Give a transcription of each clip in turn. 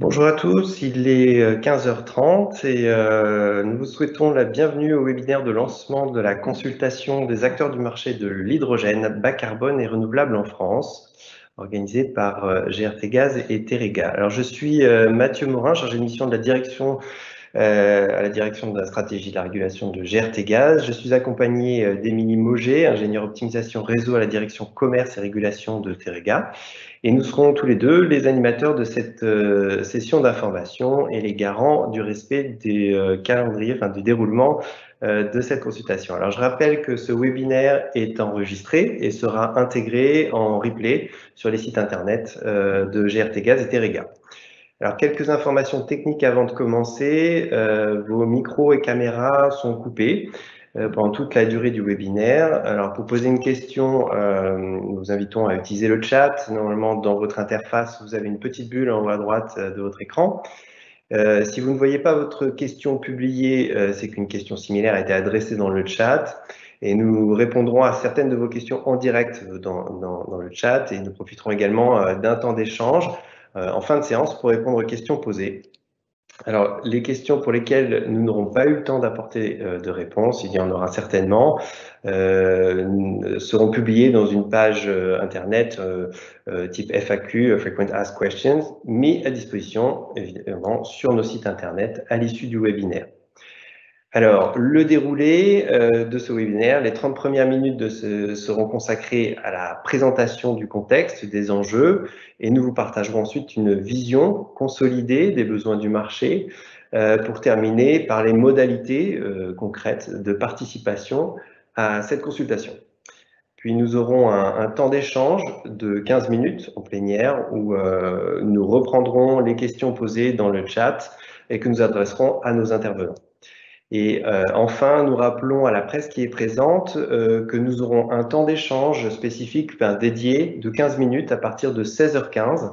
Bonjour à tous, il est 15h30 et nous vous souhaitons la bienvenue au webinaire de lancement de la consultation des acteurs du marché de l'hydrogène bas carbone et renouvelable en France, organisé par GRT Gaz et Terega. Alors je suis Mathieu Morin, chargé de mission de la direction à la direction de la stratégie de la régulation de GRT Gaz. Je suis accompagné d'Émilie Mauger, ingénieure optimisation réseau à la direction commerce et régulation de Terega. Et nous serons tous les deux les animateurs de cette session d'information et les garants du respect des calendriers, du déroulement de cette consultation. Alors, je rappelle que ce webinaire est enregistré et sera intégré en replay sur les sites internet de GRT Gaz et Terega. Alors, quelques informations techniques avant de commencer. Vos micros et caméras sont coupés pendant toute la durée du webinaire. Alors, pour poser une question, nous vous invitons à utiliser le chat. Normalement, dans votre interface, vous avez une petite bulle en haut à droite de votre écran. Si vous ne voyez pas votre question publiée, c'est qu'une question similaire a été adressée dans le chat. Et nous répondrons à certaines de vos questions en direct dans le chat. Et nous profiterons également d'un temps d'échange en fin de séance pour répondre aux questions posées. Alors, les questions pour lesquelles nous n'aurons pas eu le temps d'apporter de réponse, il y en aura certainement, seront publiées dans une page internet type FAQ, Frequent Asked Questions, mis à disposition évidemment sur nos sites internet à l'issue du webinaire. Alors, le déroulé de ce webinaire, les 30 premières minutes seront consacrées à la présentation du contexte, des enjeux, et nous vous partagerons ensuite une vision consolidée des besoins du marché pour terminer par les modalités concrètes de participation à cette consultation. Puis nous aurons un temps d'échange de 15 minutes en plénière où nous reprendrons les questions posées dans le chat et que nous adresserons à nos intervenants. Et enfin, nous rappelons à la presse qui est présente que nous aurons un temps d'échange spécifique dédié de 15 minutes à partir de 16h15.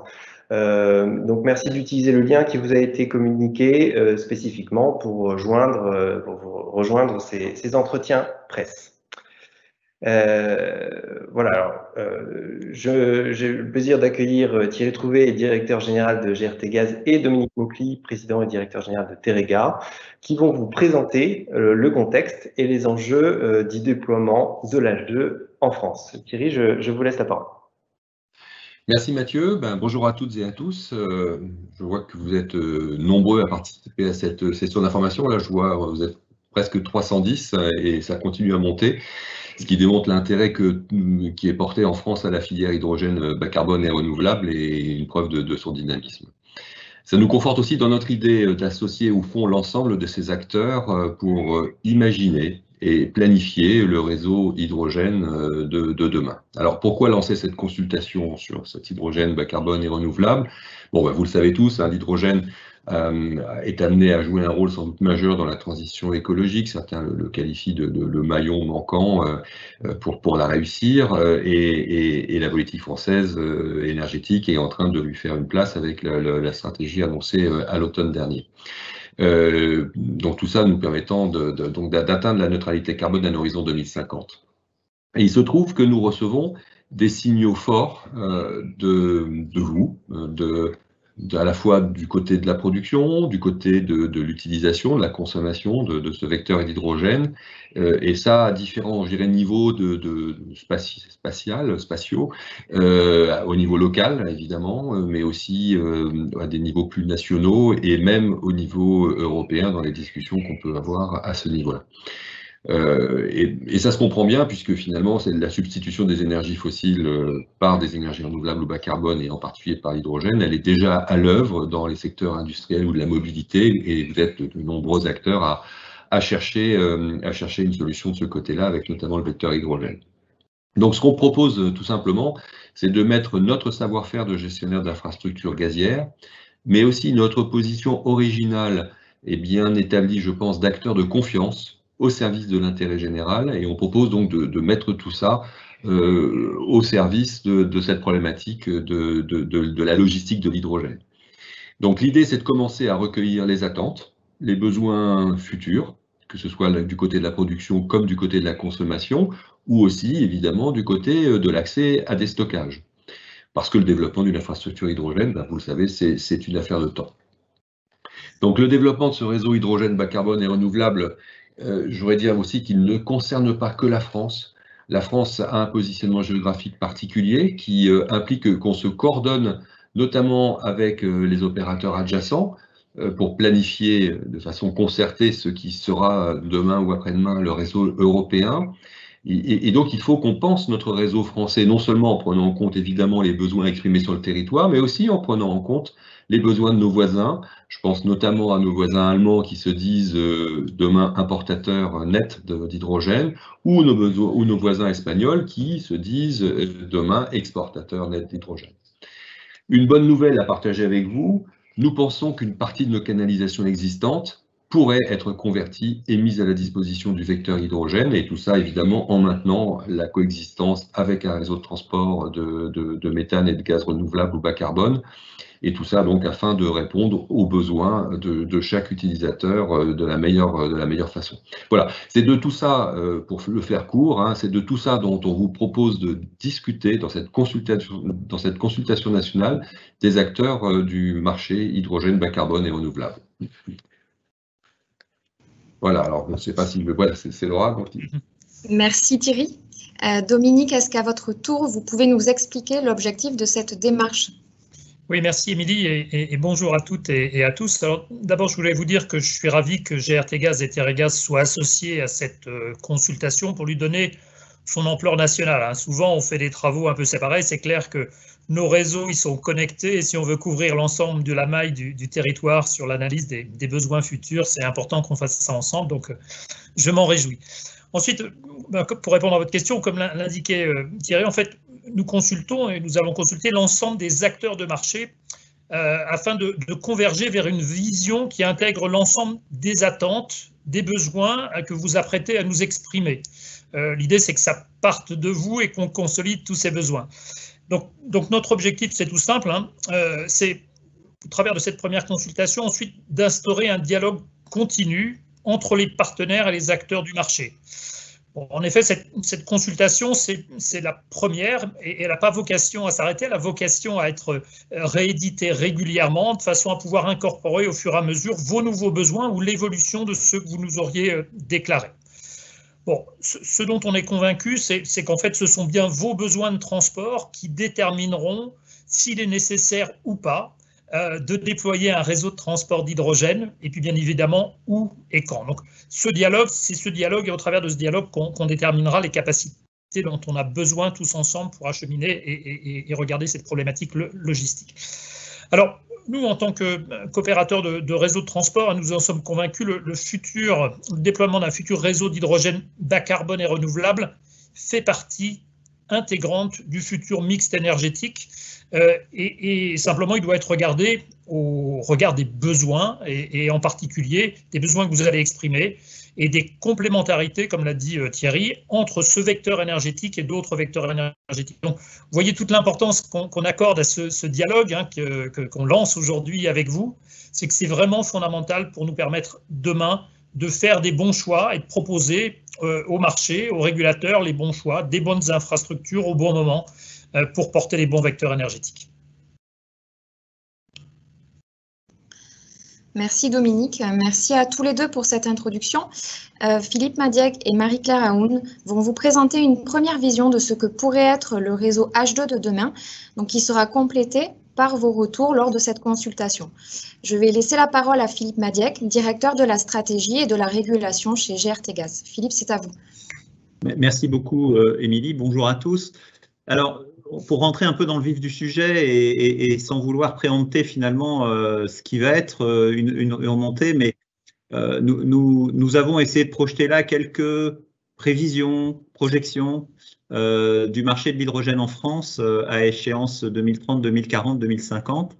Donc, merci d'utiliser le lien qui vous a été communiqué spécifiquement pour rejoindre ces entretiens presse. Voilà, alors, j'ai le plaisir d'accueillir Thierry Trouvé, directeur général de GRT Gaz, et Dominique Maucly, président et directeur général de Terega, qui vont vous présenter le contexte et les enjeux du déploiement de l'H2 en France. Thierry, je vous laisse la parole. Merci Mathieu, bonjour à toutes et à tous. Je vois que vous êtes nombreux à participer à cette session d'information. Là, je vois que vous êtes presque 310 et ça continue à monter, ce qui démontre l'intérêt qui est porté en France à la filière hydrogène bas carbone et renouvelable et une preuve de son dynamisme. Ça nous conforte aussi dans notre idée d'associer au fond l'ensemble de ces acteurs pour imaginer et planifier le réseau hydrogène de demain. Alors pourquoi lancer cette consultation sur cet hydrogène bas carbone et renouvelable? Bon, vous le savez tous, l'hydrogène est amené à jouer un rôle sans doute majeur dans la transition écologique. Certains le qualifient de le maillon manquant pour la réussir. Et la politique française énergétique est en train de lui faire une place avec la stratégie annoncée à l'automne dernier. Donc tout ça nous permettant d'atteindre la neutralité carbone à un horizon 2050. Et il se trouve que nous recevons des signaux forts de vous, à la fois du côté de la production, du côté de l'utilisation, de la consommation de ce vecteur d'hydrogène, et ça à différents niveaux spatiaux, au niveau local évidemment, mais aussi à des niveaux plus nationaux et même au niveau européen dans les discussions qu'on peut avoir à ce niveau-là. Et ça se comprend bien puisque finalement c'est la substitution des énergies fossiles par des énergies renouvelables ou bas carbone et en particulier par l'hydrogène, elle est déjà à l'œuvre dans les secteurs industriels ou de la mobilité et vous êtes de nombreux acteurs à chercher une solution de ce côté-là avec notamment le vecteur hydrogène. Donc ce qu'on propose tout simplement, c'est de mettre notre savoir-faire de gestionnaire d'infrastructures gazières, mais aussi notre position originale et bien établie, je pense, d'acteurs de confiance au service de l'intérêt général, et on propose donc de mettre tout ça au service de cette problématique de la logistique de l'hydrogène. Donc l'idée, c'est de commencer à recueillir les attentes, les besoins futurs, que ce soit du côté de la production comme du côté de la consommation, ou aussi évidemment du côté de l'accès à des stockages. parce que le développement d'une infrastructure hydrogène, vous le savez, c'est une affaire de temps. Donc le développement de ce réseau hydrogène bas carbone et renouvelable, je voudrais dire aussi qu'il ne concerne pas que la France. La France a un positionnement géographique particulier qui implique qu'on se coordonne notamment avec les opérateurs adjacents pour planifier de façon concertée ce qui sera demain ou après-demain le réseau européen. Et donc, il faut qu'on pense notre réseau français, non seulement en prenant en compte évidemment les besoins exprimés sur le territoire, mais aussi en prenant en compte les besoins de nos voisins. Je pense notamment à nos voisins allemands qui se disent demain importateurs nets d'hydrogène, ou nos voisins espagnols qui se disent demain exportateurs nets d'hydrogène. Une bonne nouvelle à partager avec vous, nous pensons qu'une partie de nos canalisations existantes pourrait être convertie et mise à la disposition du vecteur hydrogène, et tout ça évidemment en maintenant la coexistence avec un réseau de transport de méthane et de gaz renouvelables ou bas carbone, et tout ça donc afin de répondre aux besoins de chaque utilisateur de la meilleure façon. Voilà, c'est de tout ça, pour le faire court, hein, c'est de tout ça dont on vous propose de discuter dans cette consultation nationale des acteurs du marché hydrogène bas carbone et renouvelable. Voilà, alors je ne sais pas si voilà, c'est Laura. Donc... Merci Thierry. Dominique, est-ce qu'à votre tour, vous pouvez nous expliquer l'objectif de cette démarche ? Oui, merci Émilie et bonjour à toutes et à tous. Alors d'abord, je voulais vous dire que je suis ravi que GRTgaz et Teregaz soient associés à cette consultation pour lui donner son ampleur nationale. Hein. Souvent, on fait des travaux un peu séparés. C'est clair que nos réseaux ils sont connectés et si on veut couvrir l'ensemble de la maille du territoire sur l'analyse des besoins futurs, c'est important qu'on fasse ça ensemble. Donc, je m'en réjouis. Ensuite, pour répondre à votre question, comme l'indiquait Thierry, en fait, nous consultons et nous allons consulter l'ensemble des acteurs de marché afin de converger vers une vision qui intègre l'ensemble des attentes, des besoins que vous apprêtez à nous exprimer. L'idée, c'est que ça parte de vous et qu'on consolide tous ces besoins. Donc notre objectif, c'est tout simple, hein, c'est, au travers de cette première consultation, ensuite d'instaurer un dialogue continu entre les partenaires et les acteurs du marché. Bon, en effet, cette consultation, c'est la première et elle n'a pas vocation à s'arrêter, elle a vocation à être rééditée régulièrement de façon à pouvoir incorporer au fur et à mesure vos nouveaux besoins ou l'évolution de ceux que vous nous auriez déclarés. Bon, ce dont on est convaincu, c'est qu'en fait, ce sont bien vos besoins de transport qui détermineront s'il est nécessaire ou pas de déployer un réseau de transport d'hydrogène, et puis bien évidemment, où et quand. Donc, c'est ce dialogue, et au travers de ce dialogue qu'on déterminera les capacités dont on a besoin tous ensemble pour acheminer et regarder cette problématique logistique. Alors, nous, en tant qu'opérateurs de réseau de transport, nous en sommes convaincus, le déploiement d'un futur réseau d'hydrogène bas carbone et renouvelable fait partie intégrante du futur mixte énergétique et simplement il doit être regardé au regard des besoins et en particulier des besoins que vous allez exprimer et des complémentarités, comme l'a dit Thierry, entre ce vecteur énergétique et d'autres vecteurs énergétiques. Donc, vous voyez toute l'importance qu'on accorde à ce dialogue hein, qu'on lance aujourd'hui avec vous, c'est que c'est vraiment fondamental pour nous permettre demain de faire des bons choix et de proposer au marché, aux régulateurs, les bons choix, des bonnes infrastructures au bon moment pour porter les bons vecteurs énergétiques. Merci Dominique, merci à tous les deux pour cette introduction. Philippe Madiec et Marie-Claire Aoun vont vous présenter une première vision de ce que pourrait être le réseau H2 de demain, donc qui sera complété par vos retours lors de cette consultation. Je vais laisser la parole à Philippe Madiec, directeur de la stratégie et de la régulation chez GRTgaz. Philippe, c'est à vous. Merci beaucoup Émilie, bonjour à tous. Alors, pour rentrer un peu dans le vif du sujet et sans vouloir préempter finalement ce qui va être une remontée, mais nous avons essayé de projeter là quelques prévisions, projections du marché de l'hydrogène en France à échéance 2030, 2040, 2050.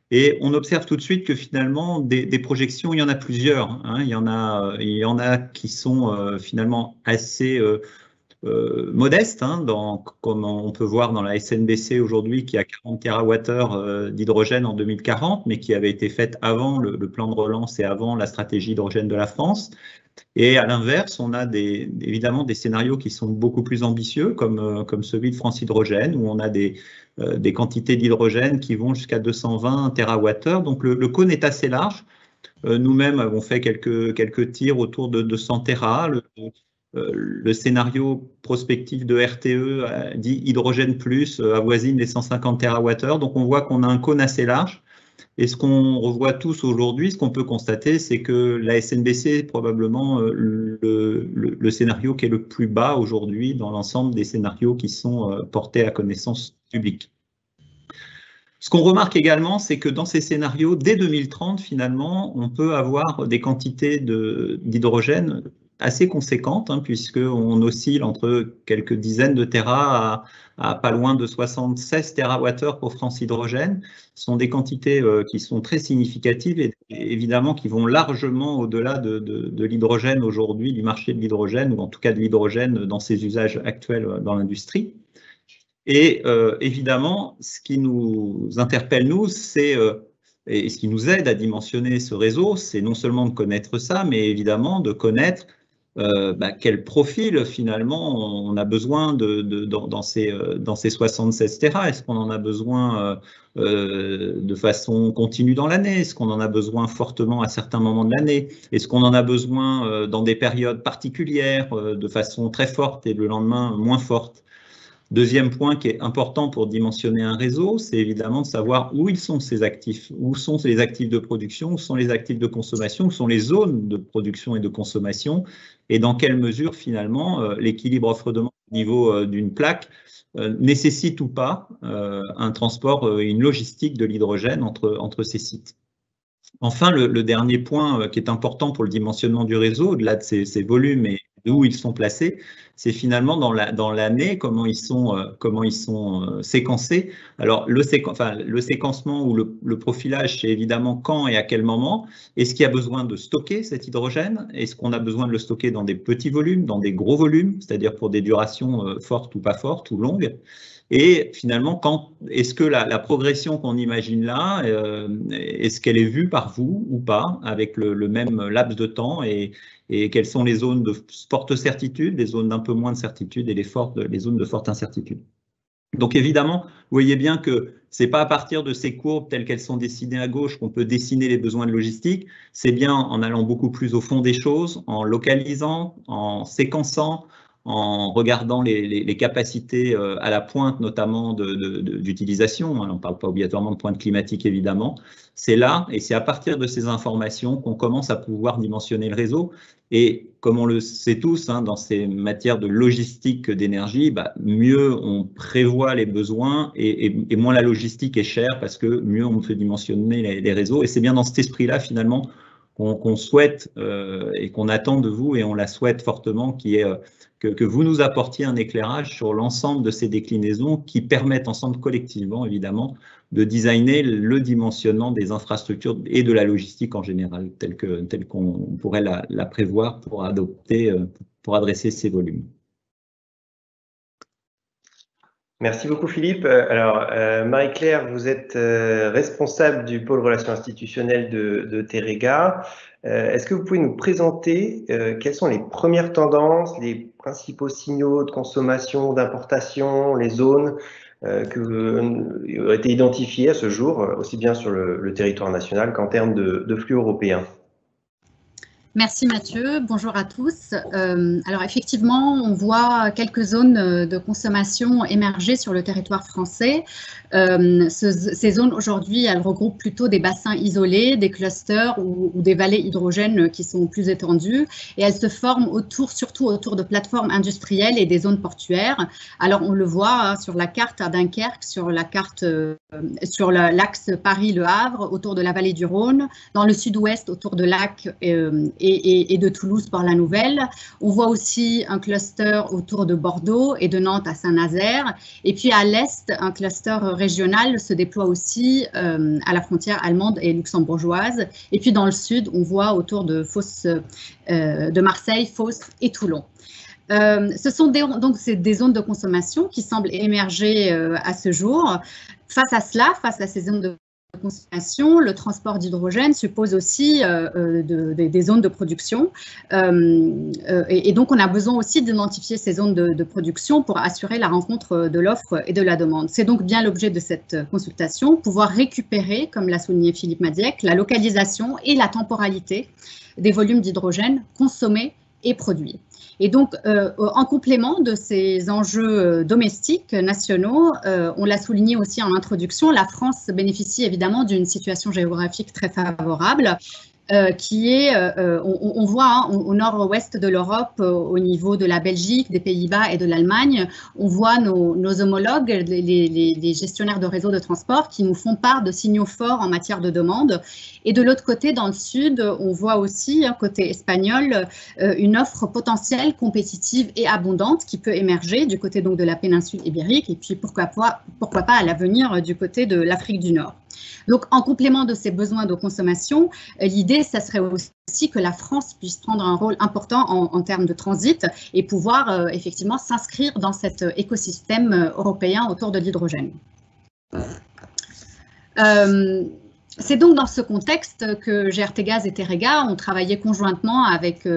Et on observe tout de suite que finalement, des projections, il y en a plusieurs. Hein, il y en a qui sont finalement assez modeste, hein, comme on peut voir dans la SNBC aujourd'hui, qui a 40 TWh d'hydrogène en 2040, mais qui avait été faite avant le plan de relance et avant la stratégie hydrogène de la France. Et à l'inverse, on a évidemment des scénarios qui sont beaucoup plus ambitieux, comme celui de France Hydrogène, où on a des quantités d'hydrogène qui vont jusqu'à 220 TWh. Donc le cône est assez large. Nous-mêmes avons fait quelques tirs autour de 200 Tera. Le scénario prospectif de RTE dit hydrogène plus avoisine les 150 TWh. Donc on voit qu'on a un cône assez large. Et ce qu'on revoit tous aujourd'hui, ce qu'on peut constater, c'est que la SNBC est probablement le scénario qui est le plus bas aujourd'hui dans l'ensemble des scénarios qui sont portés à connaissance publique. Ce qu'on remarque également, c'est que dans ces scénarios, dès 2030, finalement, on peut avoir des quantités d'hydrogène assez conséquentes, hein, puisqu'on oscille entre quelques dizaines de Tera à pas loin de 76 TWh pour France Hydrogène. Ce sont des quantités qui sont très significatives et évidemment qui vont largement au-delà de l'hydrogène aujourd'hui, du marché de l'hydrogène, ou en tout cas de l'hydrogène dans ses usages actuels dans l'industrie. Et évidemment, ce qui nous interpelle, nous, et ce qui nous aide à dimensionner ce réseau, c'est non seulement de connaître ça, mais évidemment de connaître quel profil finalement on a besoin dans ces 76 Tera. Est-ce qu'on en a besoin de façon continue dans l'année? Est-ce qu'on en a besoin fortement à certains moments de l'année? Est-ce qu'on en a besoin dans des périodes particulières de façon très forte et le lendemain moins forte? Deuxième point qui est important pour dimensionner un réseau, c'est évidemment de savoir où ils sont ces actifs, où sont les actifs de production, où sont les actifs de consommation, où sont les zones de production et de consommation, et dans quelle mesure finalement l'équilibre offre-demande au niveau d'une plaque nécessite ou pas un transport, une logistique de l'hydrogène entre ces sites. Enfin, le dernier point qui est important pour le dimensionnement du réseau, au-delà de ces volumes et d'où ils sont placés, c'est finalement dans l'année comment ils sont séquencés. Alors le séquencement ou le profilage, c'est évidemment quand et à quel moment. Est-ce qu'il y a besoin de stocker cet hydrogène? Est-ce qu'on a besoin de le stocker dans des petits volumes, dans des gros volumes, c'est-à-dire pour des durations fortes ou pas fortes ou longues? Et finalement, est-ce que la progression qu'on imagine là, est-ce qu'elle est vue par vous ou pas, avec le même laps de temps, et quelles sont les zones de forte certitude, les zones d'un peu moins de certitude et les zones de forte incertitude? Donc évidemment, vous voyez bien que ce n'est pas à partir de ces courbes telles qu'elles sont dessinées à gauche qu'on peut dessiner les besoins de logistique, c'est bien en allant beaucoup plus au fond des choses, en localisant, en séquençant, en regardant les capacités à la pointe notamment d'utilisation, on ne parle pas obligatoirement de pointe climatique évidemment, c'est là et c'est à partir de ces informations qu'on commence à pouvoir dimensionner le réseau. Et comme on le sait tous, hein, dans ces matières de logistique d'énergie, mieux on prévoit les besoins et moins la logistique est chère parce que mieux on peut dimensionner les réseaux. Et c'est bien dans cet esprit-là finalement qu'on souhaite et qu'on attend de vous, et on la souhaite fortement, que vous nous apportiez un éclairage sur l'ensemble de ces déclinaisons qui permettent ensemble collectivement, évidemment, de designer le dimensionnement des infrastructures et de la logistique en général, telle qu'on pourrait la prévoir pour adresser ces volumes. Merci beaucoup Philippe. Alors Marie-Claire, vous êtes responsable du pôle relations institutionnelles de Teréga. Est-ce que vous pouvez nous présenter quelles sont les premières tendances, les principaux signaux de consommation, d'importation, les zones qui ont été identifiées à ce jour, aussi bien sur le territoire national qu'en termes de flux européens? Merci Mathieu, bonjour à tous. Alors effectivement, on voit quelques zones de consommation émerger sur le territoire français. Ces zones aujourd'hui, elles regroupent plutôt des bassins isolés, des clusters ou des vallées hydrogènes qui sont plus étendues, et elles se forment surtout autour de plateformes industrielles et des zones portuaires. Alors on le voit sur la carte à Dunkerque, sur la carte sur l'axe Paris-Le Havre, autour de la vallée du Rhône, dans le sud-ouest autour de Lac et de Toulouse par la Nouvelle. On voit aussi un cluster autour de Bordeaux et de Nantes à Saint-Nazaire. Et puis à l'est, un cluster régional se déploie aussi à la frontière allemande et luxembourgeoise. Et puis dans le sud, on voit autour de Marseille, Fos et Toulon. Ce sont donc des zones de consommation qui semblent émerger à ce jour. Face à cela, face à ces zones de consommation, le transport d'hydrogène suppose aussi des zones de production. Et donc, on a besoin aussi d'identifier ces zones de production pour assurer la rencontre de l'offre et de la demande. C'est donc bien l'objet de cette consultation, pouvoir récupérer, comme l'a souligné Philippe Madiec, la localisation et la temporalité des volumes d'hydrogène consommés et produits. Et donc, en complément de ces enjeux domestiques, nationaux, on l'a souligné aussi en introduction, la France bénéficie évidemment d'une situation géographique très favorable. Qui est, on voit au nord-ouest de l'Europe, au niveau de la Belgique, des Pays-Bas et de l'Allemagne, on voit nos homologues, les gestionnaires de réseaux de transport qui nous font part de signaux forts en matière de demande. Et de l'autre côté, dans le sud, on voit aussi, côté espagnol, une offre potentielle, compétitive et abondante qui peut émerger du côté donc de la péninsule ibérique et puis pourquoi pas à l'avenir du côté de l'Afrique du Nord. Donc, en complément de ces besoins de consommation, l'idée, ça serait aussi que la France puisse prendre un rôle important en termes de transit et pouvoir effectivement s'inscrire dans cet écosystème européen autour de l'hydrogène. C'est donc dans ce contexte que GRTgaz et Teréga ont travaillé conjointement avec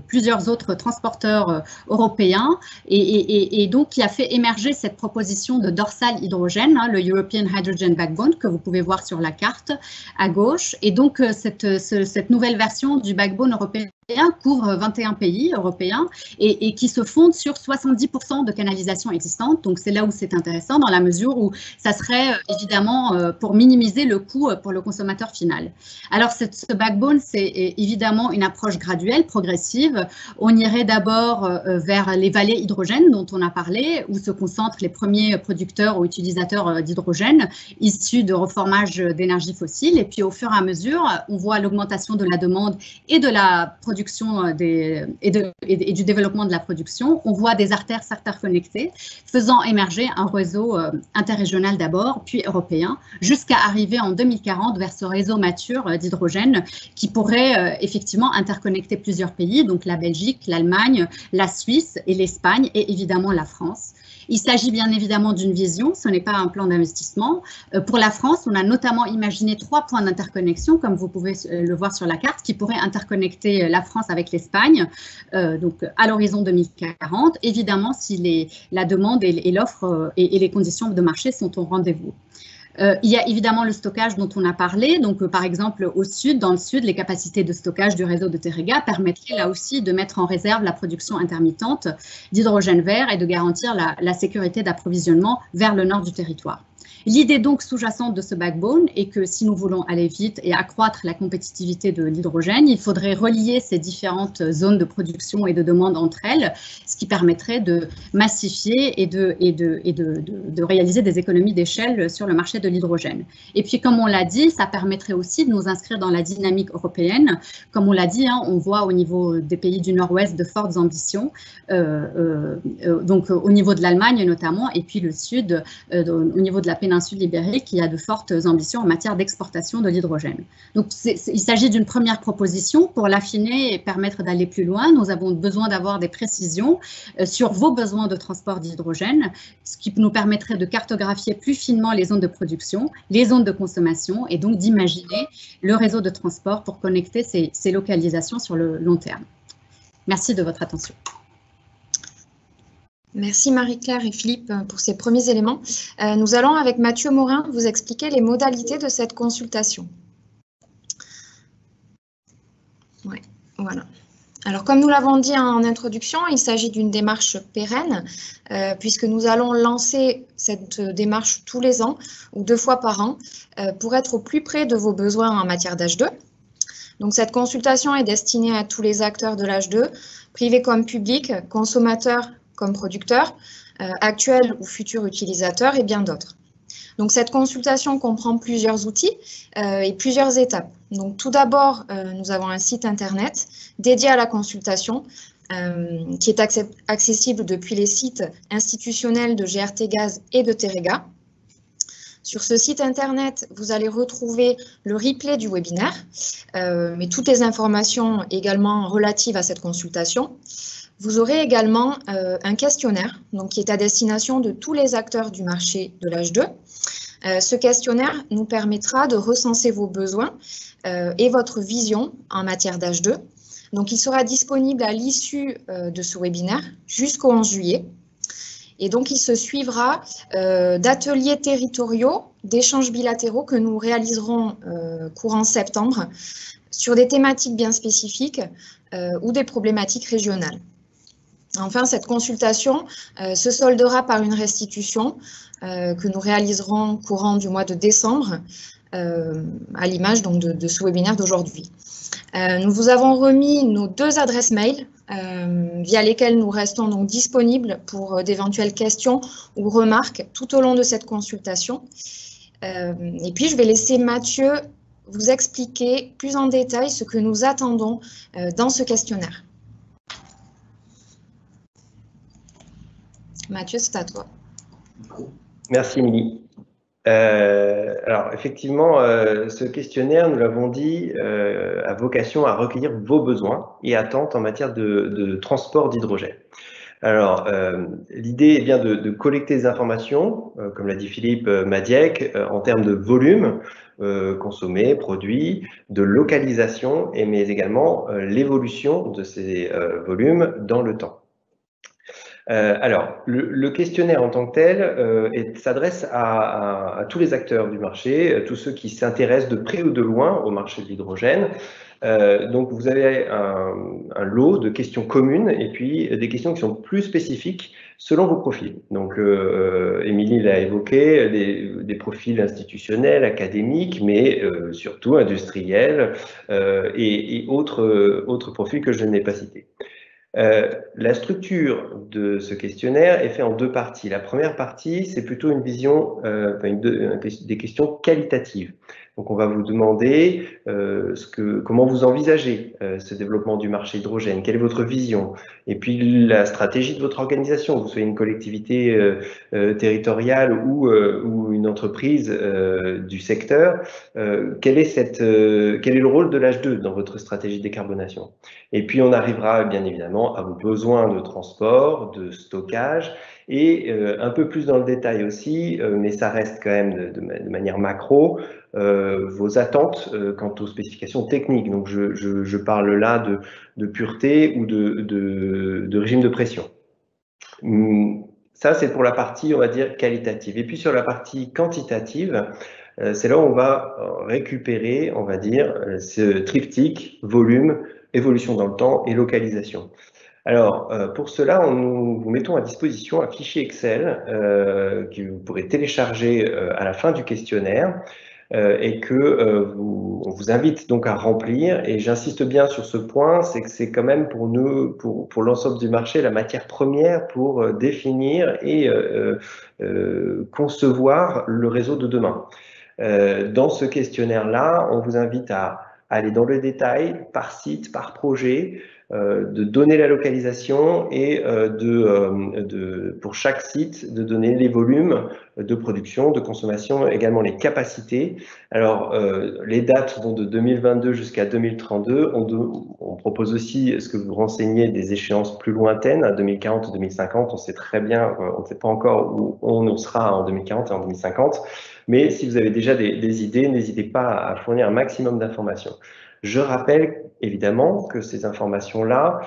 plusieurs autres transporteurs européens et donc qui a fait émerger cette proposition de dorsal hydrogène, le European Hydrogen Backbone, que vous pouvez voir sur la carte à gauche. Et donc cette nouvelle version du backbone européen couvre 21 pays européens et qui se fonde sur 70% de canalisations existantes. Donc, c'est là où c'est intéressant dans la mesure où ça serait évidemment pour minimiser le coût pour le consommateur final. Alors, ce backbone, c'est évidemment une approche graduelle, progressive. On irait d'abord vers les vallées hydrogènes dont on a parlé, où se concentrent les premiers producteurs ou utilisateurs d'hydrogène issus de reformage d'énergie fossile. Et puis, au fur et à mesure, on voit l'augmentation de la demande et de la production et du développement de la production. On voit des artères s'interconnecter, faisant émerger un réseau interrégional d'abord, puis européen, jusqu'à arriver en 2040 vers ce réseau mature d'hydrogène qui pourrait effectivement interconnecter plusieurs pays, donc la Belgique, l'Allemagne, la Suisse et l'Espagne et évidemment la France. Il s'agit bien évidemment d'une vision, ce n'est pas un plan d'investissement. Pour la France, on a notamment imaginé 3 points d'interconnexion, comme vous pouvez le voir sur la carte, qui pourraient interconnecter la France avec l'Espagne, donc à l'horizon 2040, évidemment si la demande et l'offre et les conditions de marché sont au rendez-vous. Il y a évidemment le stockage dont on a parlé. Donc, par exemple, dans le sud, les capacités de stockage du réseau de Teréga permettraient là aussi de mettre en réserve la production intermittente d'hydrogène vert et de garantir la sécurité d'approvisionnement vers le nord du territoire. L'idée donc sous-jacente de ce backbone est que si nous voulons aller vite et accroître la compétitivité de l'hydrogène, il faudrait relier ces différentes zones de production et de demande entre elles, ce qui permettrait de massifier et de réaliser des économies d'échelle sur le marché de l'hydrogène. Et puis, comme on l'a dit, ça permettrait aussi de nous inscrire dans la dynamique européenne. Comme on l'a dit, on voit au niveau des pays du Nord-Ouest de fortes ambitions, donc au niveau de l'Allemagne notamment, et puis le Sud, au niveau de la péninsule ibérique, il y a de fortes ambitions en matière d'exportation de l'hydrogène. Donc, il s'agit d'une première proposition. Pour l'affiner et permettre d'aller plus loin, nous avons besoin d'avoir des précisions sur vos besoins de transport d'hydrogène, ce qui nous permettrait de cartographier plus finement les zones de production, les zones de consommation et donc d'imaginer le réseau de transport pour connecter ces localisations sur le long terme. Merci de votre attention. Merci Marie-Claire et Philippe pour ces premiers éléments. Nous allons avec Mathieu Morin vous expliquer les modalités de cette consultation. Ouais, voilà. Alors comme nous l'avons dit en introduction, il s'agit d'une démarche pérenne puisque nous allons lancer cette démarche tous les ans ou 2 fois par an pour être au plus près de vos besoins en matière d'H2. Donc cette consultation est destinée à tous les acteurs de l'H2, privés comme publics, consommateurs comme producteurs, actuels ou futurs utilisateurs et bien d'autres. Donc cette consultation comprend plusieurs outils et plusieurs étapes. Donc tout d'abord, nous avons un site internet dédié à la consultation qui est accessible depuis les sites institutionnels de GRTgaz et de Teréga. Sur ce site internet, vous allez retrouver le replay du webinaire, mais toutes les informations également relatives à cette consultation. Vous aurez également un questionnaire donc, qui est à destination de tous les acteurs du marché de l'H2. Ce questionnaire nous permettra de recenser vos besoins et votre vision en matière d'H2. Donc, il sera disponible à l'issue de ce webinaire jusqu'au 11 juillet. Et donc, il se suivra d'ateliers territoriaux, d'échanges bilatéraux que nous réaliserons courant septembre sur des thématiques bien spécifiques ou des problématiques régionales. Enfin, cette consultation se soldera par une restitution que nous réaliserons courant du mois de décembre, à l'image donc de ce webinaire d'aujourd'hui. Nous vous avons remis nos 2 adresses mail via lesquelles nous restons donc disponibles pour d'éventuelles questions ou remarques tout au long de cette consultation. Et puis, je vais laisser Mathieu vous expliquer plus en détail ce que nous attendons dans ce questionnaire. Mathieu, c'est à toi. Merci, Émilie. Alors, effectivement, ce questionnaire, nous l'avons dit, a vocation à recueillir vos besoins et attentes en matière de transport d'hydrogène. Alors, l'idée est bien de collecter des informations, comme l'a dit Philippe Madiec, en termes de volume consommé, produit, de localisation, mais également l'évolution de ces volumes dans le temps. Alors, le questionnaire en tant que tel s'adresse à tous les acteurs du marché, tous ceux qui s'intéressent de près ou de loin au marché de l'hydrogène. Donc, vous avez un lot de questions communes et puis des questions qui sont plus spécifiques selon vos profils. Donc, Émilie l'a évoqué, des profils institutionnels, académiques, mais surtout industriels et autres profils que je n'ai pas cités. La structure de ce questionnaire est faite en 2 parties. La première partie, c'est plutôt une vision, des questions qualitatives. Donc, on va vous demander comment vous envisagez ce développement du marché hydrogène, quelle est votre vision, et puis la stratégie de votre organisation, que vous soyez une collectivité territoriale ou une entreprise du secteur, quel est le rôle de l'H2 dans votre stratégie de décarbonation. Et puis, on arrivera bien évidemment à vos besoins de transport, de stockage, et un peu plus dans le détail aussi, mais ça reste quand même de manière macro, vos attentes quant aux spécifications techniques. Donc, je parle là de pureté ou de régime de pression. Ça, c'est pour la partie, on va dire, qualitative. Et puis, sur la partie quantitative, c'est là où on va récupérer, on va dire, ce triptyque, volume, évolution dans le temps et localisation. Alors, pour cela, nous vous mettons à disposition un fichier Excel que vous pourrez télécharger à la fin du questionnaire et que on vous invite donc à remplir. Et j'insiste bien sur ce point, c'est que c'est quand même pour nous, pour l'ensemble du marché, la matière première pour définir et concevoir le réseau de demain. Dans ce questionnaire-là, on vous invite à aller dans le détail, par site, par projet, de donner la localisation et pour chaque site, de donner les volumes de production, de consommation, également les capacités. Alors, les dates vont de 2022 jusqu'à 2032. On propose aussi ce que vous renseignez des échéances plus lointaines, à 2040 ou 2050. On sait très bien, on ne sait pas encore où on sera en 2040 et en 2050. Mais si vous avez déjà des idées, n'hésitez pas à fournir un maximum d'informations. Je rappelle évidemment que ces informations-là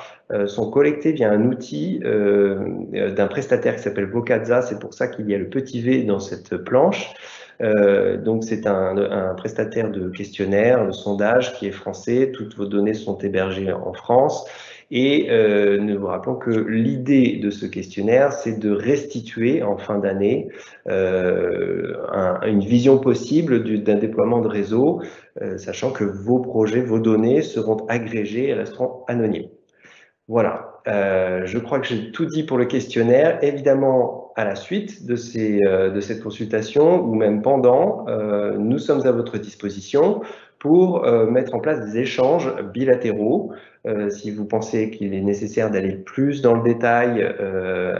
sont collectées via un outil d'un prestataire qui s'appelle Vocazza. C'est pour ça qu'il y a le petit V dans cette planche. Donc c'est un prestataire de questionnaire, de sondage qui est français. Toutes vos données sont hébergées en France. Et nous vous rappelons que l'idée de ce questionnaire, c'est de restituer en fin d'année une vision possible d'un déploiement de réseau, sachant que vos projets, vos données seront agrégées et resteront anonymes. Voilà, je crois que j'ai tout dit pour le questionnaire. Évidemment, à la suite de cette consultation, ou même pendant, nous sommes à votre disposition pour mettre en place des échanges bilatéraux. Si vous pensez qu'il est nécessaire d'aller plus dans le détail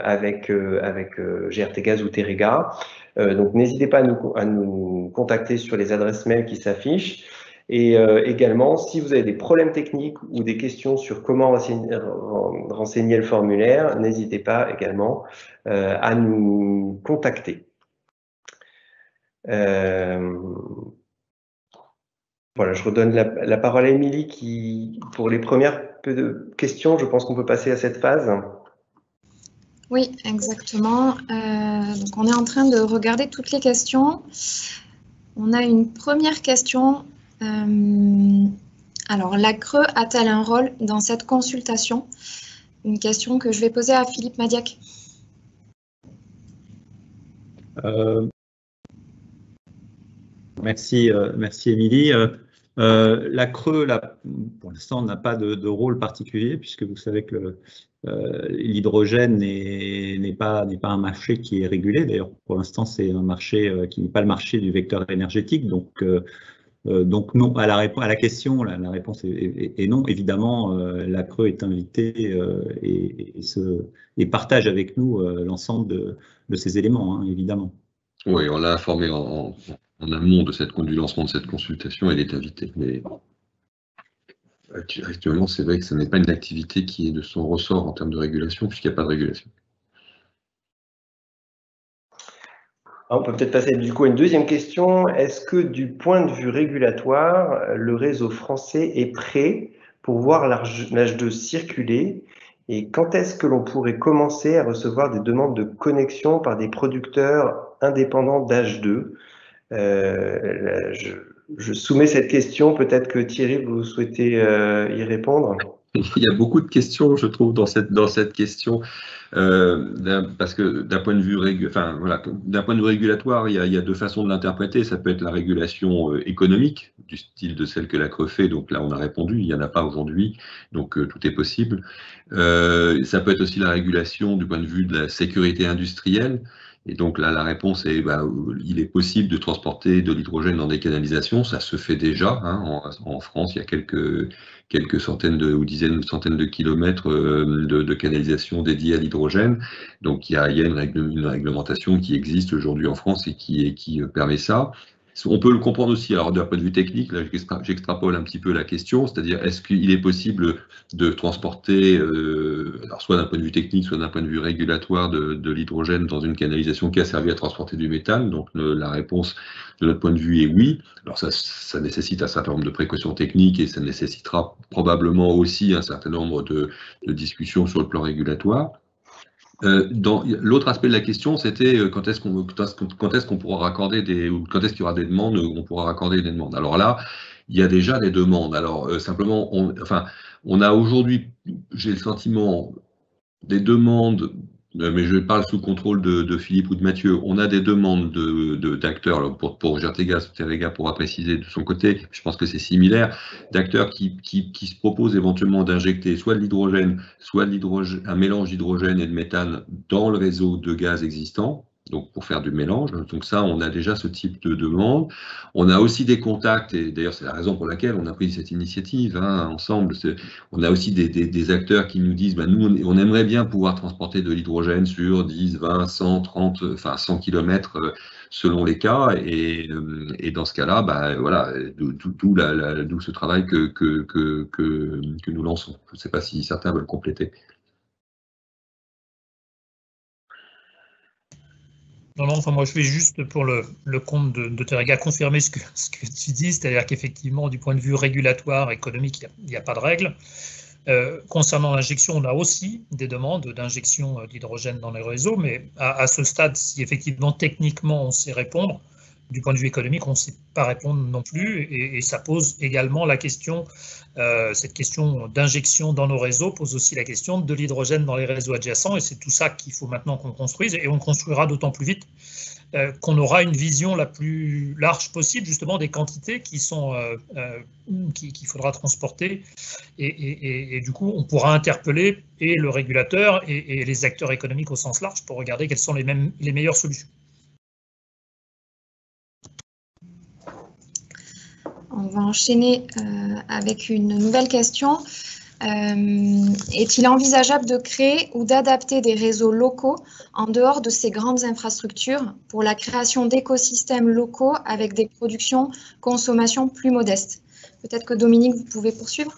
avec GRT Gaz ou Terega, donc n'hésitez pas à nous contacter sur les adresses mail qui s'affichent. Et également, si vous avez des problèmes techniques ou des questions sur comment renseigner le formulaire, n'hésitez pas également à nous contacter. Voilà, je redonne la parole à Émilie qui, pour les premières questions, je pense qu'on peut passer à cette phase. Oui, exactement. Donc on est en train de regarder toutes les questions. On a une première question. Alors, la Creux a-t-elle un rôle dans cette consultation? Une question que je vais poser à Philippe Madiac. Merci Émilie. La Creux, là, pour l'instant, n'a pas de rôle particulier, puisque vous savez que l'hydrogène n'est pas un marché qui est régulé. D'ailleurs, pour l'instant, c'est un marché qui n'est pas le marché du vecteur énergétique. Donc non, à la question, la réponse est non. Évidemment, la Creux est invitée et partage avec nous l'ensemble de ces éléments, hein, évidemment. Oui, on l'a informé en amont du lancement de cette consultation, elle est invitée. Mais actuellement, c'est vrai que ce n'est pas une activité qui est de son ressort en termes de régulation, puisqu'il n'y a pas de régulation. On peut peut-être passer du coup à une deuxième question. Est-ce que du point de vue régulatoire, le réseau français est prêt pour voir l'H2 circuler? Et quand est-ce que l'on pourrait commencer à recevoir des demandes de connexion par des producteurs indépendants d'H2? Je soumets cette question. Peut-être que Thierry, vous souhaitez y répondre? Il y a beaucoup de questions, je trouve, dans cette question, parce que d'un point de vue régulatoire, il y a deux façons de l'interpréter. Ça peut être la régulation économique, du style de celle que la Creux fait. Donc là, on a répondu, il n'y en a pas aujourd'hui, donc tout est possible. Ça peut être aussi la régulation du point de vue de la sécurité industrielle. Et donc là, la réponse est, il est possible de transporter de l'hydrogène dans des canalisations. Ça se fait déjà, hein, en France. Il y a quelques centaines ou dizaines, centaines de kilomètres de canalisation dédiées à l'hydrogène. Donc il y a une réglementation qui existe aujourd'hui en France et qui permet ça. On peut le comprendre aussi, alors d'un point de vue technique, là j'extrapole un petit peu la question, c'est-à-dire est-ce qu'il est possible de transporter, alors soit d'un point de vue technique, soit d'un point de vue régulatoire, de l'hydrogène dans une canalisation qui a servi à transporter du méthane? Donc la réponse de notre point de vue est oui. Alors ça nécessite un certain nombre de précautions techniques et ça nécessitera probablement aussi un certain nombre de discussions sur le plan régulatoire. L'autre aspect de la question, c'était quand est-ce qu'on pourra raccorder quand est-ce qu'il y aura des demandes où on pourra raccorder des demandes. Alors là, il y a déjà des demandes. Alors simplement, on a aujourd'hui, j'ai le sentiment, des demandes, mais je parle sous contrôle de Philippe ou de Mathieu, on a des demandes d'acteurs, pour Gertegas, Terega pourra préciser de son côté, je pense que c'est similaire, d'acteurs qui se proposent éventuellement d'injecter soit de l'hydrogène, soit un mélange d'hydrogène et de méthane dans le réseau de gaz existant, donc pour faire du mélange. Donc ça, on a déjà ce type de demande. On a aussi des contacts, et d'ailleurs c'est la raison pour laquelle on a pris cette initiative ensemble. On a aussi des acteurs qui nous disent, nous on aimerait bien pouvoir transporter de l'hydrogène sur 10, 20, 100, 30, enfin 100 km selon les cas, et dans ce cas-là, voilà, d'où ce travail que nous lançons. Je ne sais pas si certains veulent compléter. Non, enfin moi je vais juste pour le compte de Terega confirmer ce que tu dis, c'est-à-dire qu'effectivement du point de vue régulatoire, économique, il n'y a pas de règle. Concernant l'injection, on a aussi des demandes d'injection d'hydrogène dans les réseaux, mais à ce stade, si effectivement techniquement on sait répondre, du point de vue économique, on ne sait pas répondre non plus, et ça pose également la question, cette question d'injection dans nos réseaux pose aussi la question de l'hydrogène dans les réseaux adjacents, et c'est tout ça qu'il faut maintenant qu'on construise, et on construira d'autant plus vite qu'on aura une vision la plus large possible, justement, des quantités qui sont qu'il faudra transporter, et du coup, on pourra interpeller et le régulateur et les acteurs économiques au sens large pour regarder quelles sont les meilleures solutions. On va enchaîner avec une nouvelle question. Est-il envisageable de créer ou d'adapter des réseaux locaux en dehors de ces grandes infrastructures pour la création d'écosystèmes locaux avec des productions, consommations plus modestes? Peut-être que Dominique, vous pouvez poursuivre?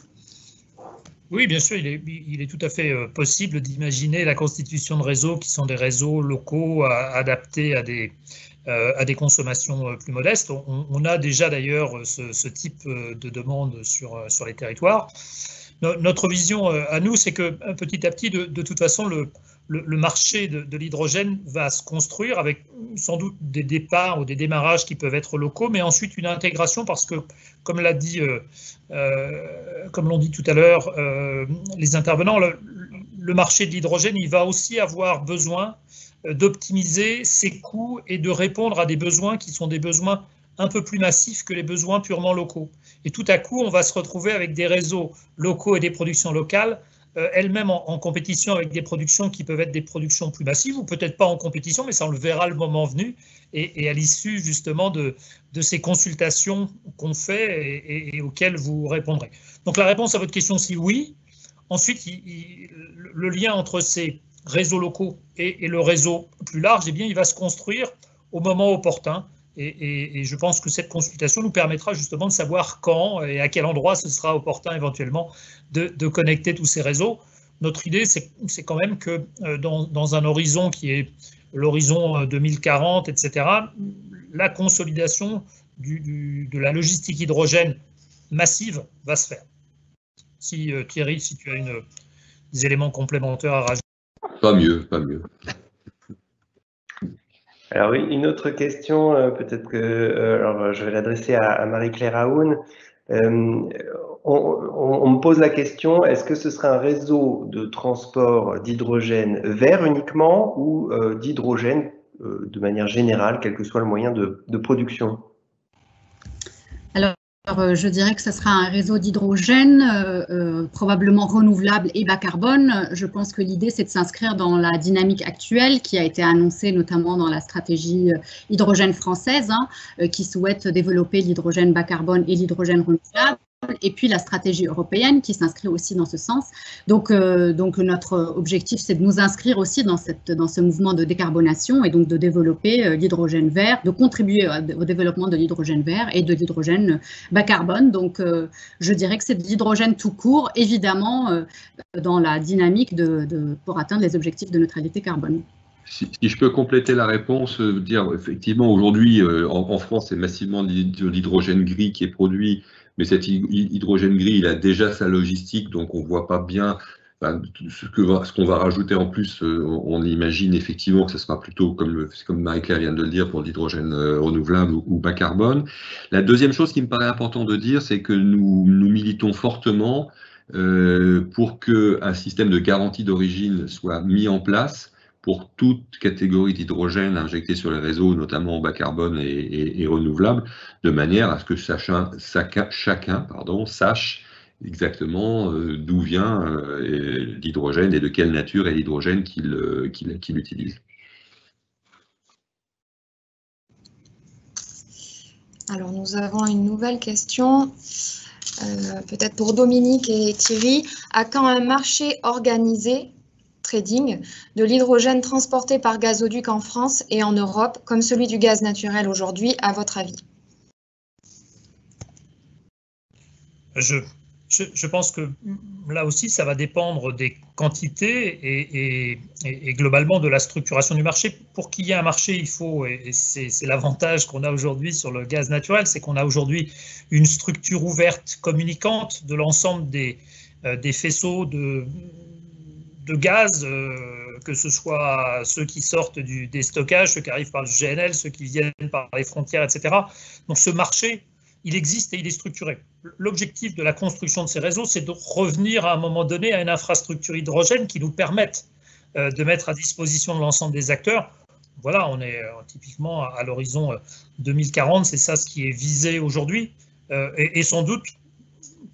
Oui, bien sûr, il est tout à fait possible d'imaginer la constitution de réseaux qui sont des réseaux locaux adaptés à des consommations plus modestes. On a déjà d'ailleurs ce type de demande sur les territoires. Notre vision à nous, c'est que petit à petit, de toute façon, le marché de l'hydrogène va se construire avec sans doute des départs ou des démarrages qui peuvent être locaux, mais ensuite une intégration parce que, comme l'ont dit tout à l'heure les intervenants, le marché de l'hydrogène, il va aussi avoir besoin d'optimiser ses coûts et de répondre à des besoins qui sont des besoins un peu plus massifs que les besoins purement locaux. Et tout à coup, on va se retrouver avec des réseaux locaux et des productions locales, elles-mêmes en compétition avec des productions qui peuvent être des productions plus massives, ou peut-être pas en compétition, mais ça on le verra le moment venu, et à l'issue justement de ces consultations qu'on fait et auxquelles vous répondrez. Donc la réponse à votre question, c'est oui. Ensuite, le lien entre ces réseaux locaux et le réseau plus large, eh bien, il va se construire au moment opportun. Et je pense que cette consultation nous permettra justement de savoir quand et à quel endroit ce sera opportun éventuellement de connecter tous ces réseaux. Notre idée, c'est quand même que dans un horizon qui est l'horizon 2040, etc., la consolidation de la logistique hydrogène massive va se faire. Si Thierry, si tu as des éléments complémentaires à rajouter. Pas mieux, pas mieux. Alors oui, une autre question, peut-être que alors je vais l'adresser à Marie-Claire Aoun. On me pose la question, est-ce que ce serait un réseau de transport d'hydrogène vert uniquement ou d'hydrogène de manière générale, quel que soit le moyen de production? Alors, je dirais que ce sera un réseau d'hydrogène probablement renouvelable et bas carbone. Je pense que l'idée, c'est de s'inscrire dans la dynamique actuelle qui a été annoncée notamment dans la stratégie hydrogène française, qui souhaite développer l'hydrogène bas carbone et l'hydrogène renouvelable. Et puis la stratégie européenne qui s'inscrit aussi dans ce sens. Donc notre objectif, c'est de nous inscrire aussi dans ce mouvement de décarbonation et donc de développer l'hydrogène vert, de contribuer au développement de l'hydrogène vert et de l'hydrogène bas carbone. Donc je dirais que c'est de l'hydrogène tout court, évidemment dans la dynamique pour atteindre les objectifs de neutralité carbone. Si je peux compléter la réponse, dire effectivement aujourd'hui en France, c'est massivement de l'hydrogène gris qui est produit. Mais cet hydrogène gris, il a déjà sa logistique, donc on ne voit pas bien ce qu'on va rajouter en plus. On imagine effectivement que ce sera plutôt, comme Marie-Claire vient de le dire, pour l'hydrogène renouvelable ou bas carbone. La deuxième chose qui me paraît important de dire, c'est que nous militons fortement pour qu'un système de garantie d'origine soit mis en place pour toute catégorie d'hydrogène injecté sur les réseaux, notamment bas carbone et renouvelable, de manière à ce que chacun sache exactement d'où vient l'hydrogène et de quelle nature est l'hydrogène qu'il utilise. Alors, nous avons une nouvelle question, peut-être pour Dominique et Thierry. À quand un marché organisé trading de l'hydrogène transporté par gazoduc en France et en Europe, comme celui du gaz naturel aujourd'hui, à votre avis? Je pense que là aussi, ça va dépendre des quantités et globalement de la structuration du marché. Pour qu'il y ait un marché, il faut, et c'est l'avantage qu'on a aujourd'hui sur le gaz naturel, c'est qu'on a aujourd'hui une structure ouverte, communicante de l'ensemble des faisceaux de gaz, que ce soit ceux qui sortent des stockages, ceux qui arrivent par le GNL, ceux qui viennent par les frontières, etc. Donc ce marché, il existe et il est structuré. L'objectif de la construction de ces réseaux, c'est de revenir à un moment donné à une infrastructure hydrogène qui nous permette de mettre à disposition de l'ensemble des acteurs. Voilà, on est typiquement à l'horizon 2040, c'est ça ce qui est visé aujourd'hui, et sans doute,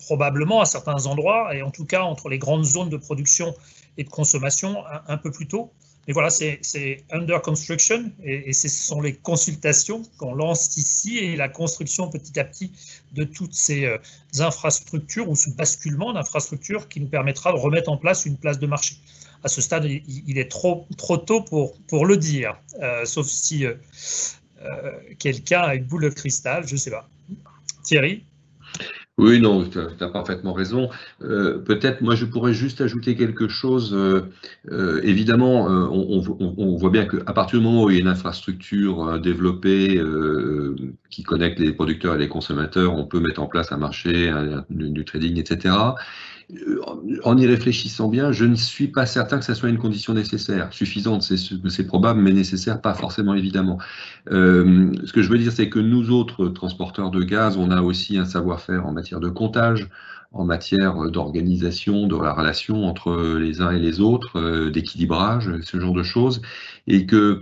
probablement à certains endroits, et en tout cas entre les grandes zones de production et de consommation un peu plus tôt. Mais voilà, c'est under construction et ce sont les consultations qu'on lance ici et la construction petit à petit de toutes ces infrastructures ou ce basculement d'infrastructures qui nous permettra de remettre en place une place de marché. À ce stade, il est trop tôt pour le dire, sauf si quelqu'un a une boule de cristal, je ne sais pas. Thierry ? Oui, non, tu as parfaitement raison. Peut-être, moi, je pourrais juste ajouter quelque chose. Évidemment, on voit bien qu'à partir du moment où il y a une infrastructure développée qui connecte les producteurs et les consommateurs, on peut mettre en place un marché, du trading, etc. En y réfléchissant bien, je ne suis pas certain que ça soit une condition nécessaire, suffisante, c'est probable, mais nécessaire, pas forcément évidemment. Ce que je veux dire, c'est que nous autres transporteurs de gaz, on a aussi un savoir-faire en matière de comptage, en matière d'organisation, de la relation entre les uns et les autres, d'équilibrage, ce genre de choses, et que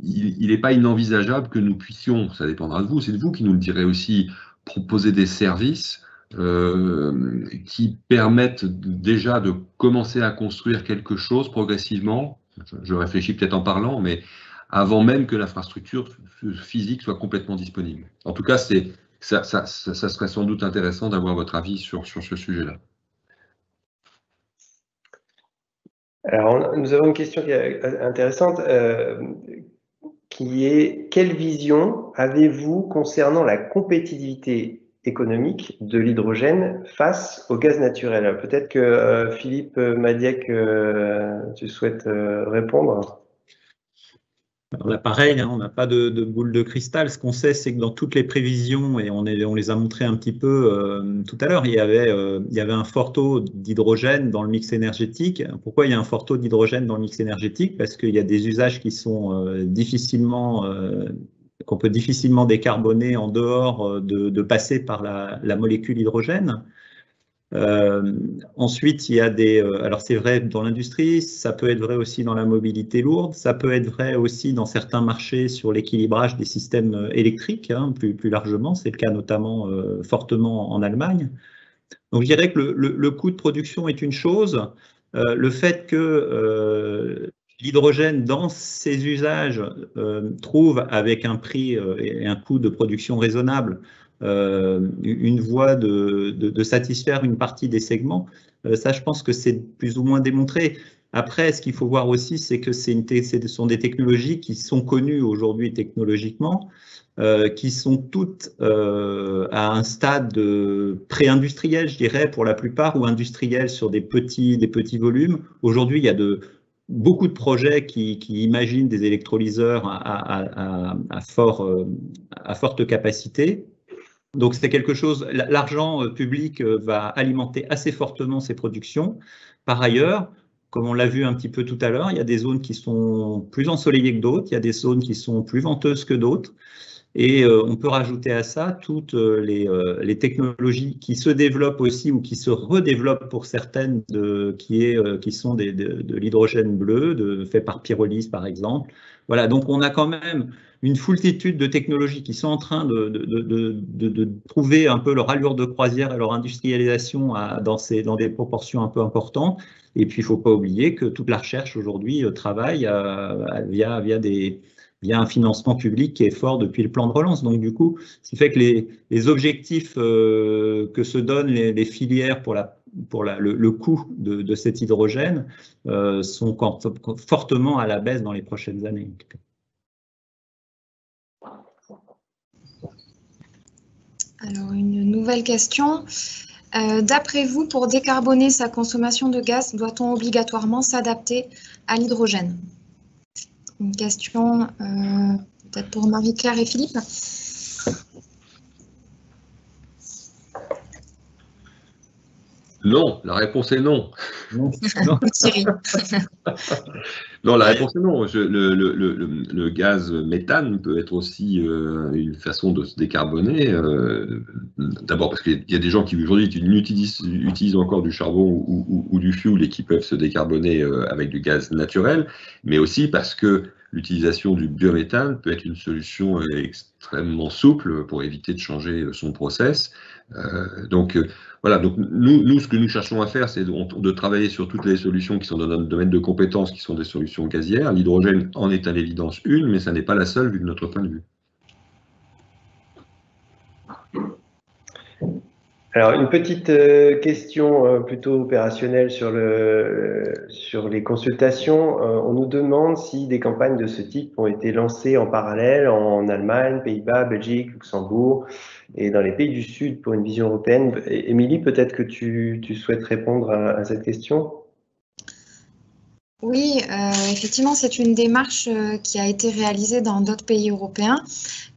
il n'est pas inenvisageable que nous puissions, ça dépendra de vous, c'est de vous qui nous le direz aussi, proposer des services qui permettent déjà de commencer à construire quelque chose progressivement. Je réfléchis peut-être en parlant, mais avant même que l'infrastructure physique soit complètement disponible. En tout cas, ça serait sans doute intéressant d'avoir votre avis sur ce sujet-là. Alors, nous avons une question qui est intéressante, qui est: quelle vision avez-vous concernant la compétitivité économique de l'hydrogène face au gaz naturel? Peut-être que Philippe Madiec, tu souhaites répondre? Alors là, pareil, hein, on n'a pas de boule de cristal. Ce qu'on sait, c'est que dans toutes les prévisions, et on les a montrées un petit peu tout à l'heure, il y avait un fort taux d'hydrogène dans le mix énergétique. Pourquoi il y a un fort taux d'hydrogène dans le mix énergétique? Parce qu'il y a des usages qui sont qu'on peut difficilement décarboner en dehors de passer par la molécule hydrogène. Ensuite, il y a alors c'est vrai dans l'industrie, ça peut être vrai aussi dans la mobilité lourde, ça peut être vrai aussi dans certains marchés sur l'équilibrage des systèmes électriques, hein, plus largement, c'est le cas notamment fortement en Allemagne. Donc je dirais que le coût de production est une chose, le fait que l'hydrogène dans ses usages trouve avec un prix et un coût de production raisonnable une voie de satisfaire une partie des segments, ça je pense que c'est plus ou moins démontré. Après, ce qu'il faut voir aussi, c'est que ce sont des technologies qui sont connues aujourd'hui technologiquement, qui sont toutes à un stade pré-industriel, je dirais, pour la plupart, ou industriel sur des petits volumes. Aujourd'hui, il y a beaucoup de projets qui imaginent des électrolyseurs à forte capacité. Donc c'est quelque chose, l'argent public va alimenter assez fortement ces productions. Par ailleurs, comme on l'a vu un petit peu tout à l'heure, il y a des zones qui sont plus ensoleillées que d'autres, il y a des zones qui sont plus venteuses que d'autres. Et on peut rajouter à ça toutes les technologies qui se développent aussi ou qui se redéveloppent pour certaines, qui sont de l'hydrogène bleu, fait par pyrolyse par exemple. Voilà, donc on a quand même une foultitude de technologies qui sont en train de trouver un peu leur allure de croisière et leur industrialisation dans des proportions un peu importantes. Et puis il ne faut pas oublier que toute la recherche aujourd'hui travaille via un financement public qui est fort depuis le plan de relance. Donc du coup, ce qui fait que les objectifs que se donnent les filières pour le coût de cet hydrogène sont fortement à la baisse dans les prochaines années. Alors, une nouvelle question. D'après vous, pour décarboner sa consommation de gaz, doit-on obligatoirement s'adapter à l'hydrogène? Une question peut-être pour Marie-Claire et Philippe. Non, la réponse est non. Non. Non, la réponse est non. Le gaz méthane peut être aussi une façon de se décarboner. D'abord parce qu'il y a des gens qui aujourd'hui utilisent encore du charbon ou du fioul et qui peuvent se décarboner avec du gaz naturel, mais aussi parce que l'utilisation du biométhane peut être une solution extrêmement souple pour éviter de changer son process. Voilà, donc nous, ce que nous cherchons à faire, c'est de travailler sur toutes les solutions qui sont dans notre domaine de compétences, qui sont des solutions gazières. L'hydrogène en est à l'évidence une, mais ça n'est pas la seule vu de notre point de vue. Alors, une petite question plutôt opérationnelle sur les consultations. On nous demande si des campagnes de ce type ont été lancées en parallèle en Allemagne, Pays-Bas, Belgique, Luxembourg et dans les pays du Sud pour une vision européenne. Émilie, peut-être que tu souhaites répondre à cette question? Oui, effectivement, c'est une démarche qui a été réalisée dans d'autres pays européens,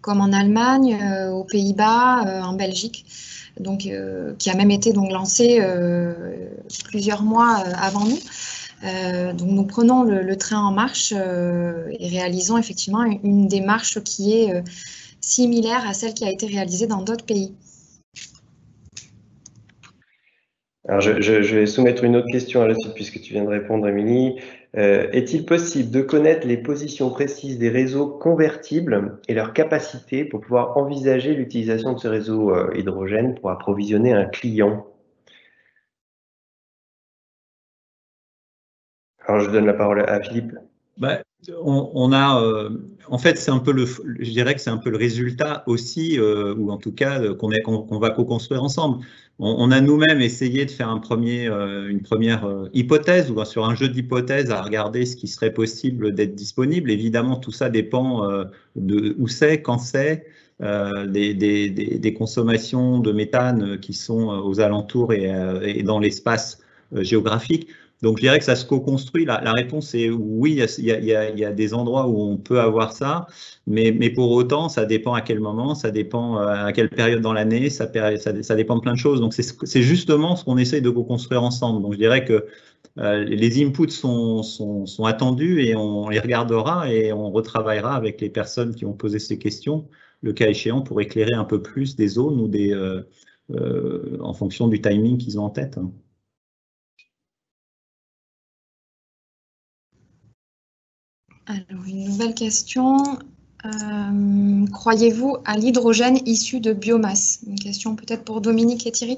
comme en Allemagne, aux Pays-Bas, en Belgique, donc qui a même été donc lancée plusieurs mois avant nous. Donc nous prenons le train en marche et réalisons effectivement une démarche qui est similaire à celle qui a été réalisée dans d'autres pays. Alors, je vais soumettre une autre question à la suite puisque tu viens de répondre, Émilie. Est-il possible de connaître les positions précises des réseaux convertibles et leur capacité pour pouvoir envisager l'utilisation de ce réseau hydrogène pour approvisionner un client? Alors, je donne la parole à Philippe. On a, en fait, c'est un peu je dirais que c'est un peu le résultat aussi, ou en tout cas qu'on va co-construire ensemble. On a nous-mêmes essayé de faire une première hypothèse, ou sur un jeu d'hypothèses à regarder ce qui serait possible d'être disponible. Évidemment, tout ça dépend de où c'est, quand c'est, des consommations de méthane qui sont aux alentours et dans l'espace géographique. Donc, je dirais que ça se co-construit. La réponse est oui, il y a des endroits où on peut avoir ça, mais pour autant, ça dépend à quel moment, ça dépend à quelle période dans l'année, ça dépend de plein de choses. Donc, c'est justement ce qu'on essaye de co-construire ensemble. Donc, je dirais que les inputs sont attendus et on les regardera et on retravaillera avec les personnes qui ont posé ces questions, le cas échéant, pour éclairer un peu plus des zones ou en fonction du timing qu'ils ont en tête. Alors, une nouvelle question. Croyez-vous à l'hydrogène issu de biomasse? Une question peut-être pour Dominique et Thierry.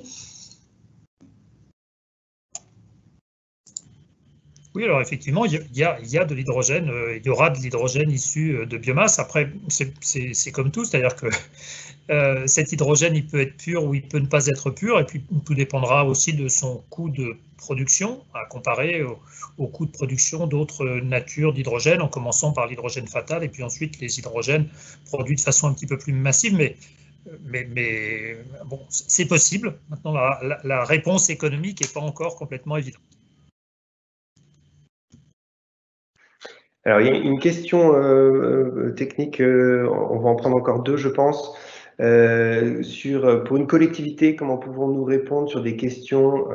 Oui, alors effectivement, il y a de l'hydrogène, il y aura de l'hydrogène issu de biomasse. Après, c'est comme tout, c'est-à-dire que cet hydrogène, il peut être pur ou il peut ne pas être pur, et puis tout dépendra aussi de son coût de production, à comparer au coût de production d'autres natures d'hydrogène, en commençant par l'hydrogène fatal, et puis ensuite les hydrogènes produits de façon un petit peu plus massive, mais bon, c'est possible. Maintenant, la réponse économique n'est pas encore complètement évidente. Alors, il y a une question technique, on va en prendre encore deux, je pense. Pour une collectivité, comment pouvons-nous répondre sur des questions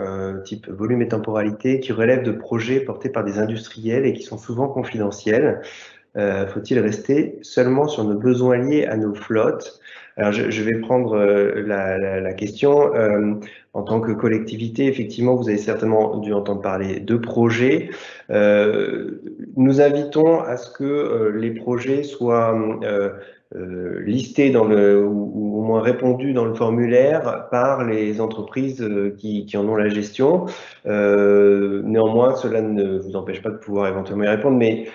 type volume et temporalité qui relèvent de projets portés par des industriels et qui sont souvent confidentiels? Faut-il rester seulement sur nos besoins liés à nos flottes? Alors, je vais prendre la question. En tant que collectivité, effectivement, vous avez certainement dû entendre parler de projets. Nous invitons à ce que les projets soient listés ou au moins répondus dans le formulaire par les entreprises qui en ont la gestion. Néanmoins, cela ne vous empêche pas de pouvoir éventuellement y répondre, mais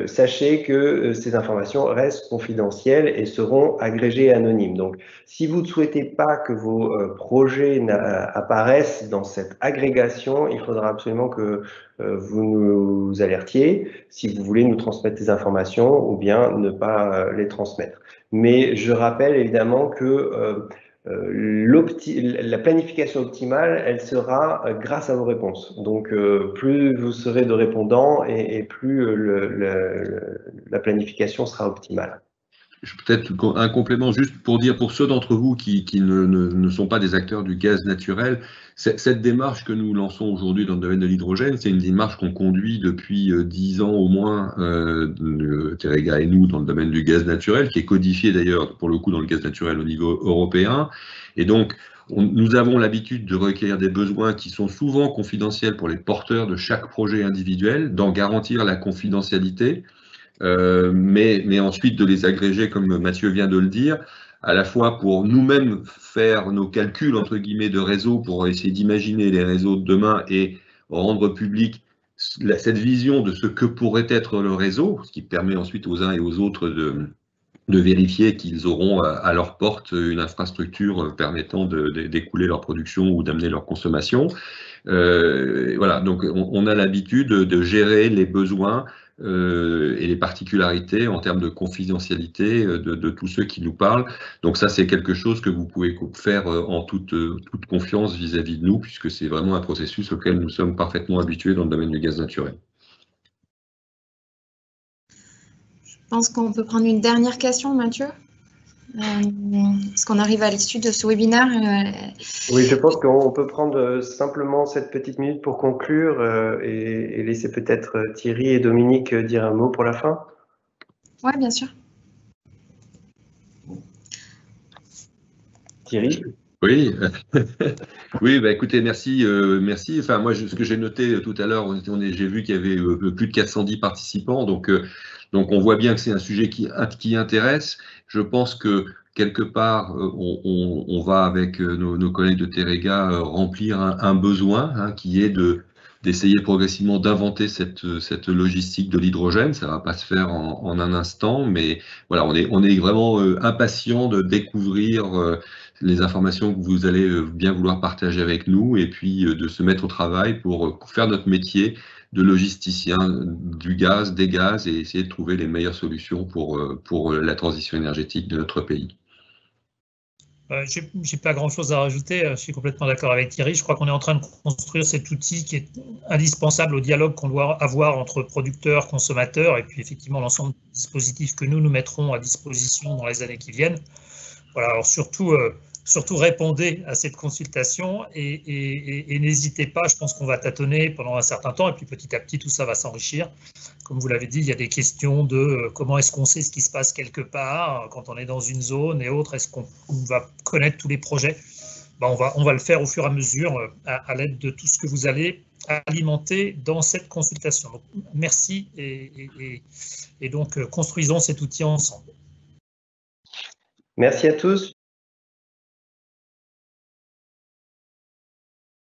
sachez que ces informations restent confidentielles et seront agrégées et anonymes. Donc, si vous ne souhaitez pas que vos projets apparaissent dans cette agrégation, il faudra absolument que vous nous alertiez si vous voulez nous transmettre des informations ou bien ne pas les transmettre. Mais je rappelle évidemment que la planification optimale, elle sera grâce à vos réponses. Donc, plus vous serez de répondants et plus la planification sera optimale. Peut-être un complément juste pour dire, pour ceux d'entre vous qui ne sont pas des acteurs du gaz naturel, cette démarche que nous lançons aujourd'hui dans le domaine de l'hydrogène, c'est une démarche qu'on conduit depuis 10 ans au moins, Terega et nous, dans le domaine du gaz naturel, qui est codifié d'ailleurs, pour le coup, dans le gaz naturel au niveau européen. Et donc, nous avons l'habitude de recueillir des besoins qui sont souvent confidentiels pour les porteurs de chaque projet individuel, d'en garantir la confidentialité. Mais ensuite de les agréger, comme Mathieu vient de le dire, à la fois pour nous-mêmes faire nos calculs, entre guillemets, de réseau, pour essayer d'imaginer les réseaux de demain et rendre public cette vision de ce que pourrait être le réseau, ce qui permet ensuite aux uns et aux autres de vérifier qu'ils auront à leur porte une infrastructure permettant d'écouler leur production ou d'amener leur consommation. Voilà, donc on a l'habitude de gérer les besoins et les particularités en termes de confidentialité de tous ceux qui nous parlent. Donc ça, c'est quelque chose que vous pouvez faire en toute confiance vis-à-vis de nous, puisque c'est vraiment un processus auquel nous sommes parfaitement habitués dans le domaine du gaz naturel. Je pense qu'on peut prendre une dernière question, Mathieu. Est-ce qu'on arrive à l'issue de ce webinaire? Oui, je pense qu'on peut prendre simplement cette petite minute pour conclure et laisser peut-être Thierry et Dominique dire un mot pour la fin. Oui, bien sûr. Thierry? Oui, oui, bah écoutez, merci, merci. Enfin, moi, ce que j'ai noté tout à l'heure, j'ai vu qu'il y avait plus de 410 participants, donc on voit bien que c'est un sujet qui intéresse. Je pense que quelque part, on va avec nos collègues de Teréga remplir un besoin qui est d'essayer progressivement d'inventer cette logistique de l'hydrogène. Ça va pas se faire en un instant, mais voilà, on est vraiment impatient de découvrir les informations que vous allez bien vouloir partager avec nous et puis de se mettre au travail pour faire notre métier de logisticien du gaz, des gaz et essayer de trouver les meilleures solutions pour la transition énergétique de notre pays. J'ai pas grand-chose à rajouter, je suis complètement d'accord avec Thierry. Je crois qu'on est en train de construire cet outil qui est indispensable au dialogue qu'on doit avoir entre producteurs, consommateurs et puis effectivement l'ensemble des dispositifs que nous mettrons à disposition dans les années qui viennent. Voilà, alors surtout répondez à cette consultation et n'hésitez pas, je pense qu'on va tâtonner pendant un certain temps et puis petit à petit tout ça va s'enrichir. Comme vous l'avez dit, il y a des questions de comment est-ce qu'on sait ce qui se passe quelque part quand on est dans une zone et autres, est-ce qu'on va connaître tous les projets? Ben, on va le faire au fur et à mesure à l'aide de tout ce que vous allez alimenter dans cette consultation. Donc, merci et donc construisons cet outil ensemble. Merci à tous.